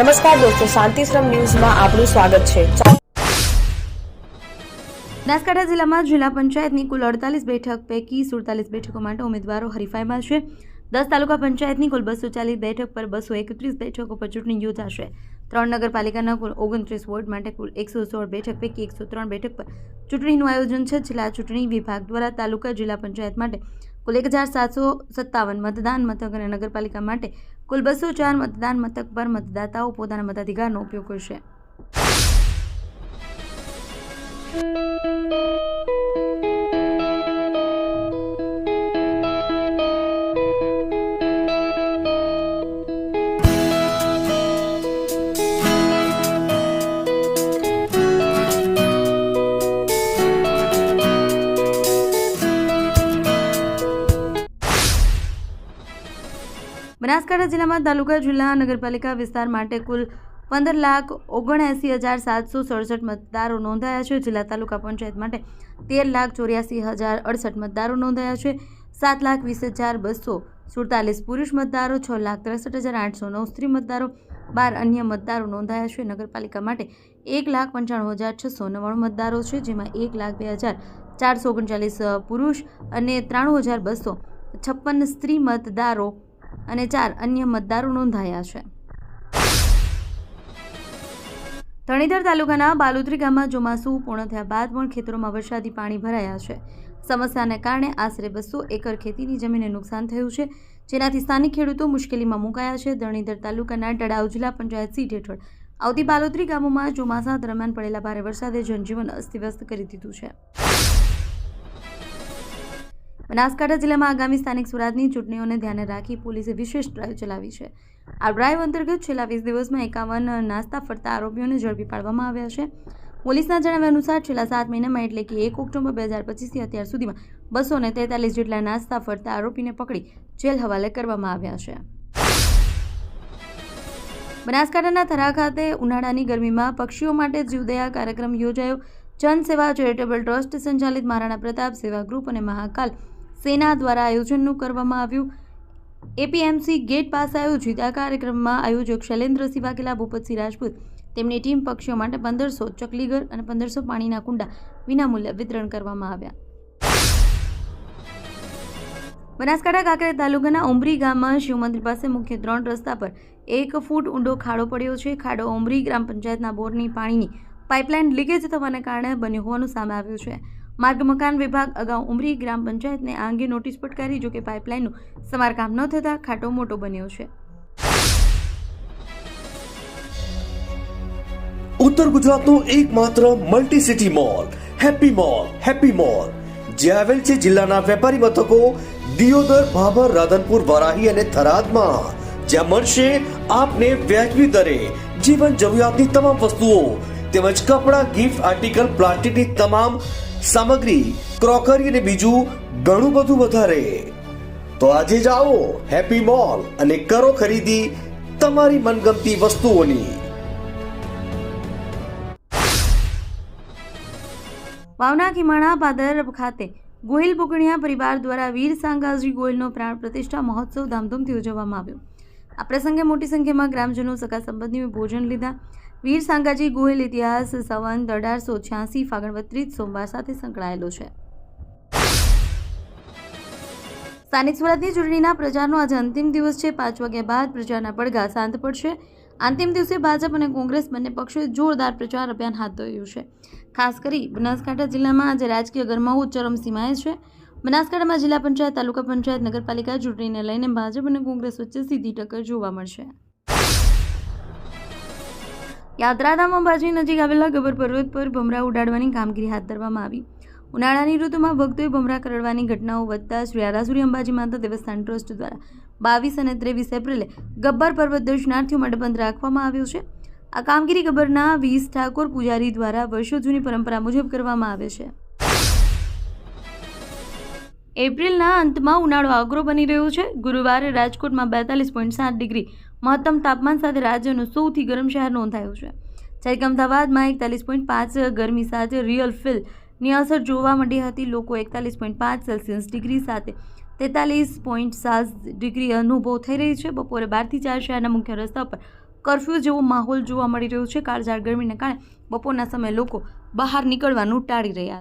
નમસ્કાર દોસ્તો, શાંતિશ્રમ ન્યૂઝમાં આપનું સ્વાગત છે। બનાસકાંઠા જિલ્લામાં જિલ્લા પંચાયતની કુલ 48 બેઠક પૈકી 47 બેઠકો માટે ઉમેદવારો હરીફાઈમાં છે। 10 તાલુકા પંચાયતની કુલ 240 બેઠક પર 231 બેઠકો પર ચૂંટણી યોજાશે। 3 નગરપાલિકાના કુલ 29 વોર્ડ માટે કુલ 116 બેઠક પૈકી 103 બેઠક પર ચૂંટણીનું આયોજન છે। જિલ્લા ચૂંટણી વિભાગ દ્વારા તાલુકા જિલ્લા પંચાયત માટે કુલ 1757 મતદાન મથક અને નગરપાલિકા માટે કુલ 204 મતદાન મથક પર મતદાતાઓ પોતાના મતાધિકારનો ઉપયોગ કરશે। બનાસકાંઠા જિલ્લામાં તાલુકા જિલ્લા નગરપાલિકા વિસ્તાર માટે કુલ 15,79,767 મતદારો નોંધાયા છે। જિલ્લા તાલુકા પંચાયત માટે 13,84,068 મતદારો નોંધાયા છે। 7,20,247 પુરુષ મતદારો, 6,63,809 સ્ત્રી મતદારો, 12 અન્ય મતદારો નોંધાયા છે। નગરપાલિકા માટે 1,95,699 મતદારો છે, જેમાં 1,02,439 પુરુષ અને 93,256 સ્ત્રી મતદારો અને 4 અન્ય મતદારો નોંધાયા છે। ધણીધર તાલુકાના બાલુત્રી ગામમાં ચોમાસું પૂર્ણ થયા બાદ પણ ખેતરોમાં વરસાદી પાણી ભરાયા છે। સમસ્યાને કારણે આશરે 200 એકર ખેતીની જમીનને નુકસાન થયું છે, જેનાથી સ્થાનિક ખેડૂતો મુશ્કેલીમાં મુકાયા છે। ધણીધર તાલુકાના તળાવ જિલ્લા પંચાયત સીટ હેઠળ આવતી બાલુત્રી ગામોમાં ચોમાસા દરમિયાન પડેલા ભારે વરસાદે જનજીવન અસ્તવ્યસ્ત કરી દીધું છે। બનાસકાંઠા જિલ્લામાં આગામી સ્થાનિક સ્વરાજની ચૂંટણીઓને ધ્યાને રાખી પોલીસે વિશેષ ડ્રાઈવ ચલાવી છે। આ ડ્રાઈવ અંતર્ગત છેલ્લા 20 દિવસમાં 51 નાસ્તા ફરતા આરોપીઓને ઝડપી પાડવામાં આવ્યા છે। પોલીસના જણાવ્યા અનુસાર છેલ્લા 7 મહિનામાં એટલે કે 1 ઓક્ટોબર 2025થી અત્યાર સુધીમાં 243 જેટલા નાસ્તા ફરતા આરોપીને પકડી જેલ હવાલે કરવામાં આવ્યા છે। બનાસકાંઠાના થરા ખાતે ઉનાળાની ગરમીમાં પક્ષીઓ માટે જીવદયા કાર્યક્રમ યોજાયો। જનસેવા ચેરિટેબલ ટ્રસ્ટ સંચાલિત મહારાણા પ્રતાપ સેવા ગ્રુપ અને મહાકાલ સેના દ્વારા આયોજન કરવામાં આવ્યું। એપીએમસી ગેટ પાસે આયોજિત આ કાર્યક્રમમાં આયોજક શૈલેન્દ્રસિંહ વાઘેલા, ભૂપતસિંહ રાજપૂત તેમની ટીમ પક્ષીઓ માટે 1500 ચકલીઘર અને 1500 પાણીના કુંડા વિનામૂલ્યે વિતરણ કરવામાં આવ્યા। બનાસકાંઠા કાંકરેજ તાલુકાના ઉમરી ગામમાં શિવ મંદિર પાસે મુખ્ય 3 રસ્તા પર 1 ફૂટ ઊંડો ખાડો પડ્યો છે। ખાડો ઉમરી ગ્રામ પંચાયતના બોરની પાણીની પાઇપલાઇન લીકેજ થવાના કારણે બન્યો હોવાનું સામે આવ્યું છે। માર્ગ મકાન વિભાગ અગાઉ ઉમરી ગ્રામ પંચાયતને આ અંગે નોટિસ ફટકારી, જો કે પાઇપલાઇનનું સમારકામ ન થતાં ખાડો મોટો બન્યો છે। ઉત્તર ગુજરાતનો એકમાત્ર multi city mall happy mall જે આવેલ છે જિલ્લાના વેપારી મથકો દિયોદર, ભાભર, રાધનપુર, વારાહી અને થરાદમાં, જ્યાં મળશે આપને વ્યાજબી દરે જીવન જરૂરિયાતની તમામ વસ્તુઓ તેમજ કપડા, ગિફ્ટ આર્ટિકલ, પ્લાસ્ટિકની તમામ સામગ્રી, ક્રોકરી અને બીજું ઘણું બધું વધારે। તો આજે જ આવો હેપી મોલ અને કરો ખરીદી તમારી મનગમતી વસ્તુઓની। વાવના ખીમાણા પાદર ખાતે ગોહિલ બુકણીયા પરિવાર દ્વારા વીર સાંગાજી ગોહિલનો પ્રાણ પ્રતિષ્ઠા મહોત્સવ ધામધૂમથી ઉજવવામાં આવ્યો। આ પ્રસંગે મોટી સંખ્યામાં ગ્રામજનો, સગા સંબંધીઓએ ભોજન લીધા। વીર સાંગાજી ગોહિલ ઇતિહાસ સંવંત 1886 ફાગણ 32 સોમવાર સાથે સંકળાયેલો છે। સ્થાનિક સ્વરાજની ચૂંટણીના પ્રચારનો આજે અંતિમ દિવસ છે। 5 વાગ્યા બાદ પ્રચારના પડઘા શાંત પડશે। અંતિમ દિવસે ભાજપ અને કોંગ્રેસ બંને પક્ષોએ જોરદાર પ્રચાર અભિયાન હાથ ધર્યું છે। ખાસ કરી બનાસકાંઠા જિલ્લામાં આજે રાજકીય ગરમાવો ચરમસીમાએ છે। બનાસકાંઠામાં જિલ્લા પંચાયત, તાલુકા પંચાયત, નગરપાલિકા ચૂંટણીને લઈને ભાજપ અને કોંગ્રેસ વચ્ચે સીધી ટક્કર જોવા મળશે। યાત્રાધામ અંબાજી નજીક આવેલા ગબ્બર પર્વત પર ભમરા ઉડાડવાની કામગીરી હાથ ધરવામાં આવી। ઉનાળાની ઋતુમાં ભક્તોએ ભમરા કરડવાની ઘટનાઓ વધતા શ્રી આરાસુરી અંબાજી માતા દેવસ્થાન ટ્રસ્ટ દ્વારા 22 અને 23 એપ્રિલે ગબ્બર પર્વત દર્શનાર્થીઓ માટે બંધ રાખવામાં આવ્યો છે। આ કામગીરી ગબ્બરના 20 ઠાકોર પૂજારી દ્વારા વર્ષો જૂની પરંપરા મુજબ કરવામાં આવે છે। એપ્રિલના અંતમાં ઉનાળો આકરો બની રહ્યો છે। ગુરુવારે રાજકોટમાં 42.7 ડિગ્રી મહત્તમ તાપમાન સાથે રાજ્યનું સૌથી ગરમ શહેર નોંધાયું છે, જ્યારે અમદાવાદમાં 41.5 ગરમી સાથે રિયલ ફીલની અસર જોવા મળી હતી। લોકો 41.5 સેલ્સિયસ ડિગ્રી સાથે 43.7 ડિગ્રી અનુભવ થઈ રહી છે। બપોરે 12 થી 4 શહેરના મુખ્ય રસ્તા પર કર્ફ્યુ જેવો માહોલ જોવા મળી રહ્યો છે. કાળઝાળ ગરમીને કારણે બપોરના સમયે લોકો બહાર નીકળવાનું ટાળી રહ્યા છે.